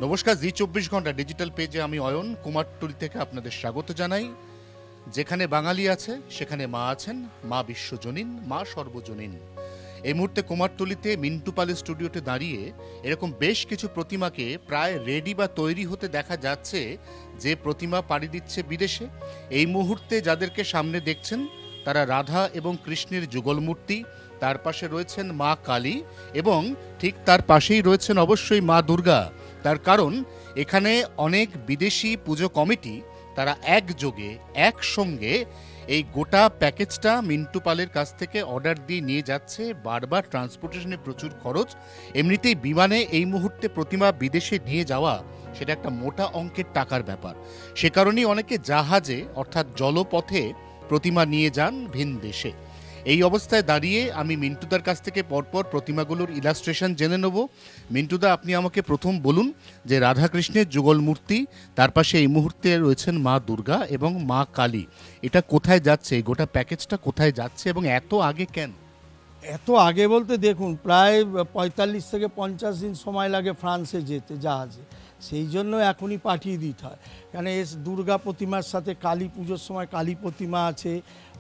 নমস্কার, জি 24 ঘন্টা ডিজিটাল পেজে আমি অয়ন কুমারটুলি থেকে আপনাদের স্বাগত জানাই। যেখানে বাঙালি আছে সেখানে মা আছেন, মা বিশ্বজনীন, মা সর্বজনীন। এই মুহূর্তে কুমারটুলিতে মিন্টু পালের স্টুডিওতে দাঁড়িয়ে এরকম বেশ কিছু প্রতিমাকে প্রায় রেডি বা তৈরি হতে দেখা যাচ্ছে, যে প্রতিমা পাড়ি দিচ্ছে বিদেশে। এই মুহূর্তে যাদেরকে সামনে দেখছেন তারা রাধা এবং কৃষ্ণের যুগল মূর্তি, তার পাশে রয়েছেন মা কালী এবং ঠিক তার পাশেই রয়েছেন অবশ্যই মা দুর্গা। তার কারণ এখানে অনেক বিদেশি পুজো কমিটি তারা একযোগে একসঙ্গে এই গোটা প্যাকেজটা মিন্টু পালের কাছ থেকে অর্ডার দিয়ে নিয়ে যাচ্ছে। বারবার ট্রান্সপোর্টেশনে প্রচুর খরচ, এমনিতেই বিমানে এই মুহূর্তে প্রতিমা বিদেশে নিয়ে যাওয়া সেটা একটা মোটা অঙ্কের টাকার ব্যাপার। সে কারণেই অনেকে জাহাজে অর্থাৎ জলপথে প্রতিমা নিয়ে যান ভিন দেশে। এই অবস্থায় দাঁড়িয়ে আমি মিন্টুদার কাছ থেকে পরপর প্রতিমাগুলোর ইলাস্ট্রেশন জেনে নেব। মিন্টুদা, আপনি আমাকে প্রথম বলুন যে রাধাকৃষ্ণের যুগল মূর্তি, তার পাশে এই মুহূর্তে রয়েছেন মা দুর্গা এবং মা কালী, এটা কোথায় যাচ্ছে? এই গোটা প্যাকেজটা কোথায় যাচ্ছে এবং এত আগে কেন? এত আগে বলতে দেখুন, প্রায় 45 থেকে 50 দিন সময় লাগে ফ্রান্সে যেতে জাহাজে। সেই জন্য এখনই পাঠিয়ে দিতে হয়, কেন দুর্গা প্রতিমার সাথে কালী পুজোর সময় কালী প্রতিমা আছে,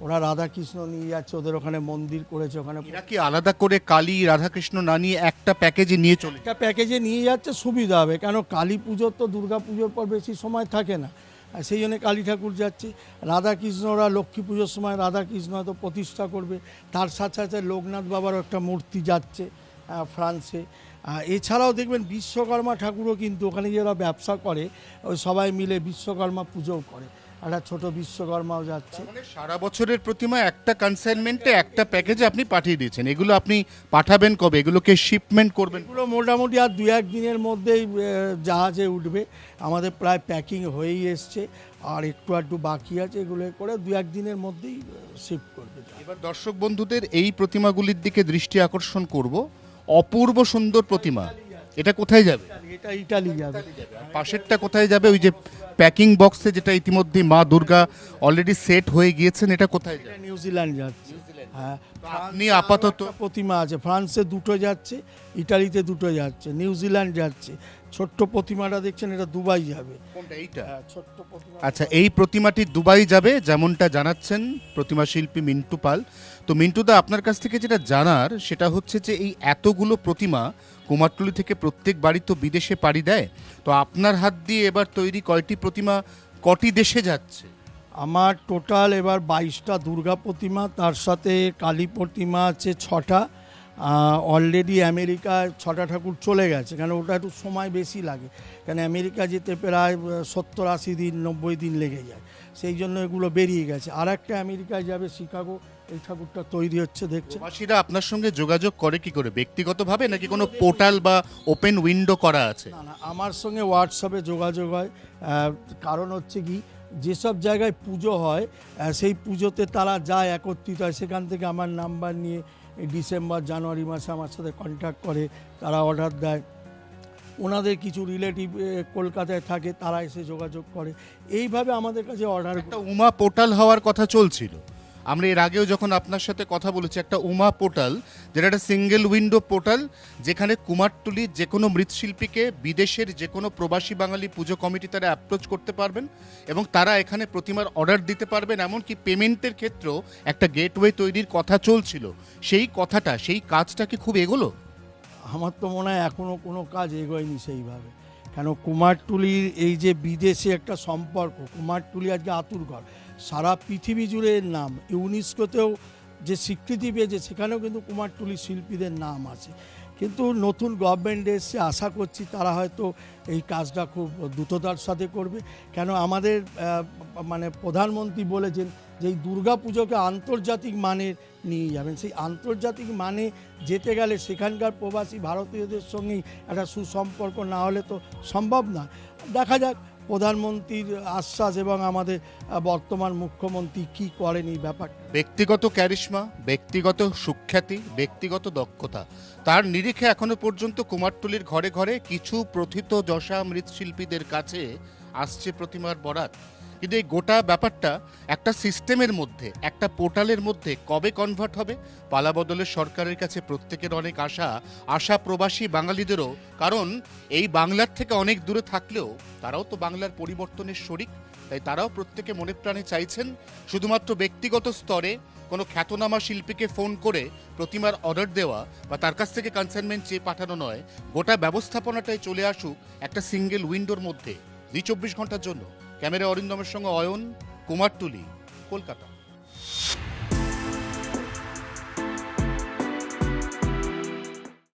ওরা রাধাকৃষ্ণ নিয়ে যাচ্ছে, ওদের ওখানে মন্দির করেছে। ওখানে এরা কি আলাদা করে কালী রাধাকৃষ্ণ না নিয়ে একটা প্যাকেজে নিয়ে চলে? একটা প্যাকেজে নিয়ে যাচ্ছে, সুবিধা হবে, কেন কালী পুজোর তো দুর্গা পুজোর পর বেশি সময় থাকে না, আর সেই জন্য কালী ঠাকুর যাচ্ছে। রাধাকৃষ্ণ ওরা লক্ষ্মী পুজোর সময় রাধাকৃষ্ণ হয়তো প্রতিষ্ঠা করবে, তার সাথে সাথে লোকনাথ বাবারও একটা মূর্তি যাচ্ছে ফ্রান্সে। এছাড়াও দেখবেন বিশ্বকর্মা ঠাকুরও কিন্তু ওখানে যারা ব্যবসা করে ওই সবাই মিলে বিশ্বকর্মা পুজোও করে, একটা ছোট বিশ্বকর্মাও যাচ্ছে। মানে সারা বছরের প্রতিমা একটা কনসাইনমেন্টে একটা প্যাকেজে আপনি পাঠিয়ে দিয়েছেন। এগুলো আপনি পাঠাবেন কবে? এগুলোকে শিপমেন্ট করবেন? এগুলো মোটামুটি আর 2-1 দিনের মধ্যেই জাহাজে উঠবে। আমাদের প্রায় প্যাকিং হয়েই এসছে, আর একটু বাকি আছে, এগুলো করে 2-1 দিনের মধ্যেই শিফট করবে। এবার দর্শক বন্ধুদের এই প্রতিমাগুলির দিকে দৃষ্টি আকর্ষণ করব। অপূর্ব সুন্দর প্রতিমা, এটা কোথায় যাবে? এটা ইটালি যাবে। পাশেরটা কোথায় যাবে? ওই যে প্যাকিং বক্সে যেটা ইতিমধ্যে মা দুর্গা অলরেডি সেট হয়ে গিয়েছেন, এটা কোথায় যাবে? এটা নিউজিল্যান্ড যাচ্ছে। হ্যাঁ, আপনি আপাতত প্রতিমা আছে, ফ্রান্সে 2টো যাচ্ছে, ইটালিতে 2টো যাচ্ছে, নিউজিল্যান্ড যাচ্ছে। ছোট্ট প্রতিমাটা দেখছেন, এটা দুবাই যাবে। কোনটা? এইটা? হ্যাঁ, ছোট্ট প্রতিমা। আচ্ছা, এই প্রতিমাটি দুবাই যাবে যেমনটা জানাচ্ছেন প্রতিমা শিল্পী মিন্টু পাল। তো মিন্টুদা, আপনার কাছ থেকে যেটা জানার সেটা হচ্ছে যে এই এতগুলো প্রতিমা কুমারটুলি থেকে প্রত্যেক বাড়ি তো বিদেশে পাড়ি দেয়, তো আপনার হাত দিয়ে এবার তৈরি কয়টি প্রতিমা কটি দেশে যাচ্ছে? আমার টোটাল এবার 22টা দুর্গা প্রতিমা, তার সাথে কালী প্রতিমা আছে 6টা। অলরেডি আমেরিকা 6টা ঠাকুর চলে গেছে, কারণ ওটা একটু সময় বেশি লাগে, কারণ আমেরিকা যেতে প্রায় 70-80 দিন 90 দিন লেগে যায়, সেই জন্য এগুলো বেরিয়ে গেছে। আর একটা আমেরিকায় যাবে, শিকাগো, এই ঠাকুরটা তৈরি হচ্ছে দেখছেন। প্রবাসীরা আপনার সঙ্গে যোগাযোগ করে কি করে? ব্যক্তিগতভাবে নাকি কোনো পোর্টাল বা ওপেন উইন্ডো করা আছে? না, আমার সঙ্গে হোয়াটসঅ্যাপে যোগাযোগ হয়। কারণ হচ্ছে কি, যেসব জায়গায় পুজো হয় সেই পুজোতে তারা যায়, একত্রিত হয়, সেখান থেকে আমার নাম্বার নিয়ে এই ডিসেম্বর জানুয়ারি মাসে আমার সাথে কন্ট্যাক্ট করে, তারা অর্ডার দেয়। ওনাদের কিছু রিলেটিভ কলকাতায় থাকে, তারা এসে যোগাযোগ করে, এইভাবে আমাদের কাছে অর্ডার। একটা উমা পোর্টাল হওয়ার কথা চলছিল, আমরা এর আগেও যখন আপনার সাথে কথা বলেছি, একটা উমা পোর্টাল, যেটা একটা সিঙ্গেল উইন্ডো পোর্টাল, যেখানে কুমারটুলির যে কোনো মৃৎশিল্পীকে বিদেশের যে কোনো প্রবাসী বাঙালি পুজো কমিটি তারা অ্যাপ্রোচ করতে পারবেন এবং তারা এখানে প্রতিমার অর্ডার দিতে পারবেন। এমনকি পেমেন্টের ক্ষেত্রেও একটা গেটওয়ে তৈরির কথা চলছিল। সেই কথাটা, সেই কাজটা কি খুব এগোলো? আমার তো মনে হয় এখনও কোনো কাজ এগোয়নি সেইভাবে, কেন কুমারটুলির এই যে বিদেশে একটা সম্পর্ক, কুমারটুলি আজকে আতুরঘর, সারা পৃথিবী জুড়ে এর নাম, ইউনেস্কোতেও যে স্বীকৃতি পেয়েছে সেখানেও কিন্তু কুমারটুলি শিল্পীদের নাম আছে। কিন্তু নতুন গভর্নমেন্ট এসছে, আশা করছি তারা হয়তো এই কাজটা খুব দ্রুততার সাথে করবে, কেন আমাদের মানে প্রধানমন্ত্রী বলেছেন যে এই দুর্গা পুজোকে আন্তর্জাতিক মানের নিয়ে যাবেন। সেই আন্তর্জাতিক মানে যেতে গেলে সেখানকার প্রবাসী ভারতীয়দের সঙ্গেই একটা সুসম্পর্ক না হলে তো সম্ভব না। দেখা যাক প্রধানমন্ত্রীর আশ্বাস এবং আমাদের বর্তমান মুখ্যমন্ত্রী কি করেন এই ব্যাপার। ব্যক্তিগত ক্যারিশমা, ব্যক্তিগত সুখ্যাতি, ব্যক্তিগত দক্ষতা, তার নিরিখে এখনো পর্যন্ত কুমারটুলির ঘরে ঘরে কিছু প্রথিত যশা মৃৎশিল্পীদের কাছে আসছে প্রতিমার বরাত। কিন্তু এই গোটা ব্যাপারটা একটা সিস্টেমের মধ্যে, একটা পোর্টালের মধ্যে কবে কনভার্ট হবে? পালাবদলের সরকারের কাছে প্রত্যেকের অনেক আশা প্রবাসী বাঙালিদেরও, কারণ এই বাংলার থেকে অনেক দূরে থাকলেও তারাও তো বাংলার পরিবর্তনের শরিক, তাই তারাও প্রত্যেকে মনে প্রাণে চাইছেন শুধুমাত্র ব্যক্তিগত স্তরে কোনো খ্যাতনামা শিল্পীকে ফোন করে প্রতিমার অর্ডার দেওয়া বা তার কাছ থেকে কনসাইনমেন্ট চেয়ে পাঠানো নয়, গোটা ব্যবস্থাপনাটাই চলে আসুক একটা সিঙ্গেল উইন্ডোর মধ্যে। জি 24 ঘন্টার জন্য ক্যামেরা অরিন্দমের সঙ্গে অয়ন, কুমারটুলি, কলকাতা।